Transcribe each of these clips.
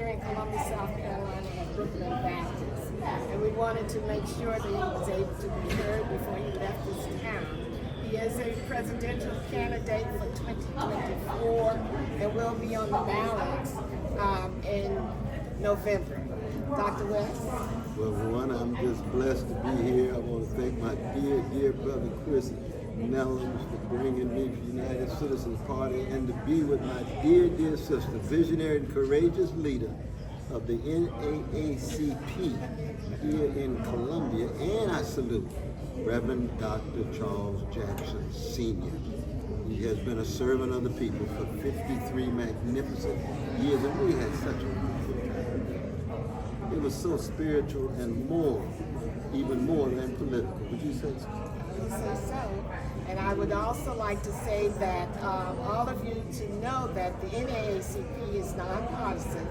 here in Columbia, South Carolina at Brooklyn Baptist. And we wanted to make sure that he was able to be heard before he left this town. He is a presidential candidate for 2024 and will be on the ballots in November. Dr. West? Well, one, I'm just blessed to be here. I want to thank my dear brother Chris Nellums for bringing me to the United Citizens Party and to be with my dear sister, visionary and courageous leader of the NAACP here in Columbia. And I salute Reverend Dr. Charles Jackson Sr. He has been a servant of the people for 53 magnificent years, and we had such a wonderful time. It was so spiritual and even more than political. Would you say so? I would say so. And I would also like to say that all of you to know that the NAACP is nonpartisan,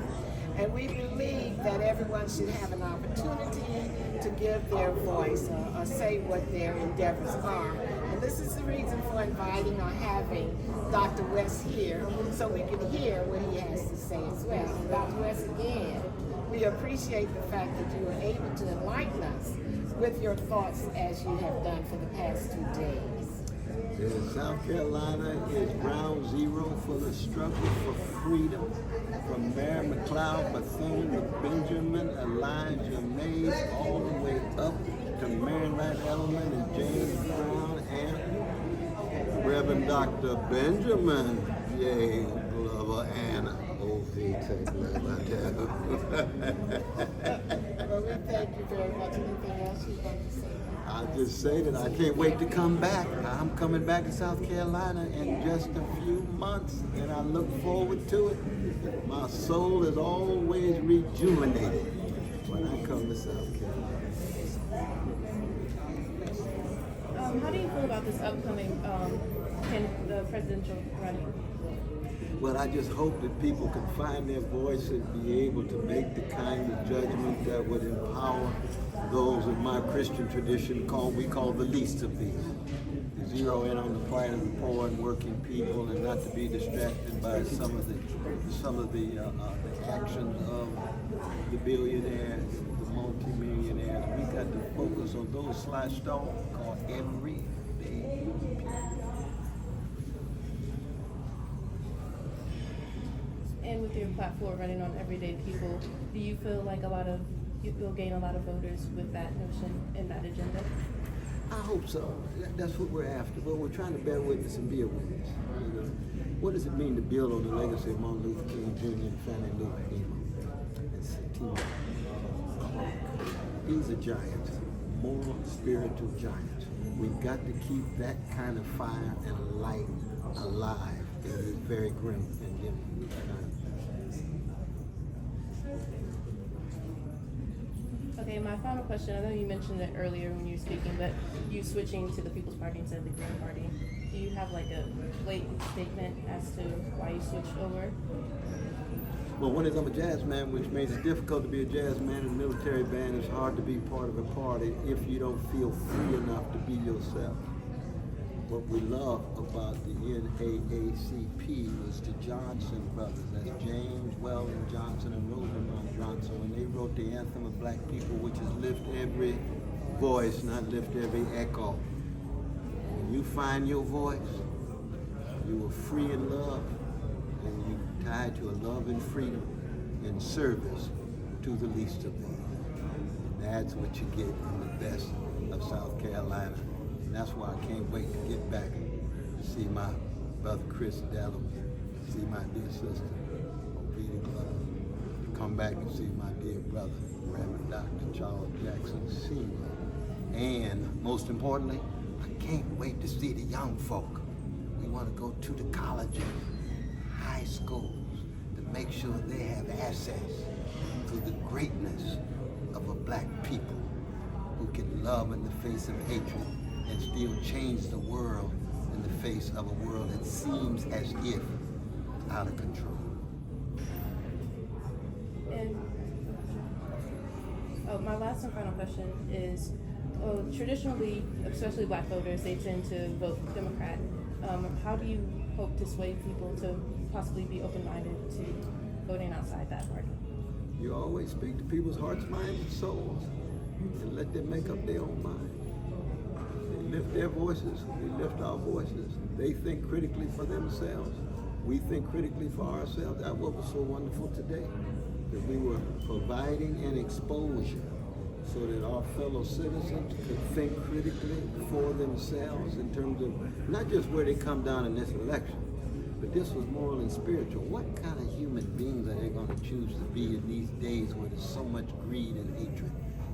and we believe that everyone should have an opportunity to give their voice or say what their endeavors are. And this is the reason for inviting or having Dr. West here, so we can hear what he has to say as well. And Dr. West, again, we appreciate the fact that you were able to enlighten us with your thoughts as you have done for the past 2 days. South Carolina is ground zero for the struggle for freedom. From Mary McLeod Bethune to Benjamin Elijah Mays, all the way up to Maryland Elliman and James Brown and Reverend Dr. Benjamin J. Glover and Oveta. Well, we thank you very much. Anything else you'd like to say? I'll just say that I can't wait to come back. I'm coming back to South Carolina in just a few months, and I look forward to it. My soul is always rejuvenated when I come to South Carolina. How do you feel about this upcoming the presidential running? Well, I just hope that people can find their voice and be able to make the kind of judgment that would empower those of my Christian tradition we call the least of these. To zero in on the plight of the poor and working people, and not to be distracted by some of the actions of the billionaires, the multimillionaires. We got to focus on those slashed off called everyday people. And with your platform running on everyday people, do you feel like you'll gain a lot of voters with that notion and that agenda? I hope so. That's what we're after. Well, we're trying to bear witness and be a witness. You know, what does it mean to build on the legacy of Martin Luther King Jr. and Fannie Lou Hamer and Satima Clark? These are giants, moral, spiritual giants. We've got to keep that kind of fire and light alive in these very grim and dim times. Okay, my final question, I know you mentioned it earlier when you were speaking, but you switching to the People's Party instead of the Green Party. Do you have like a blatant statement as to why you switched over? Well, one is I'm a jazz man, which makes it difficult to be a jazz man in a military band. It's hard to be part of a party if you don't feel free enough to be yourself. What we love about the NAACP was the Johnson brothers. That's James Weldon Johnson and Rosamond Johnson. When they wrote the anthem of black people, which is lift every voice, not lift every echo. When you find your voice, you are free in love, and you tied to a love and freedom and service to the least of these. And that's what you get in the best of South Carolina. And that's why I can't wait to get back to see my brother Chris Dellum, see my dear sister Oveta Glover, come back and see my dear brother Reverend Dr. Charles Jackson Sr. And most importantly, I can't wait to see the young folk. We want to go to the colleges, high schools, to make sure they have access to the greatness of a black people who can love in the face of hatred and still change the world in the face of a world that seems as if out of control. And my last and final question is, traditionally, especially black voters, they tend to vote Democrat. How do you hope to sway people to possibly be open-minded to voting outside that party? You always speak to people's hearts, minds, and souls, and let them make up their own mind. They lift their voices, we lift our voices. They think critically for themselves. We think critically for ourselves. That's what was so wonderful today, that we were providing an exposure so that our fellow citizens could think critically for themselves in terms of not just where they come down in this election, but this was moral and spiritual. What kind of human beings are they going to choose to be in these days where there's so much greed and hatred?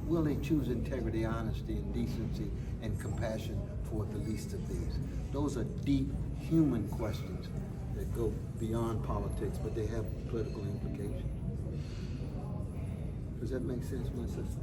Will they choose integrity, honesty, and decency and compassion for the least of these? Those are deep human questions that go beyond politics, but they have political implications. Does that make sense, my sister?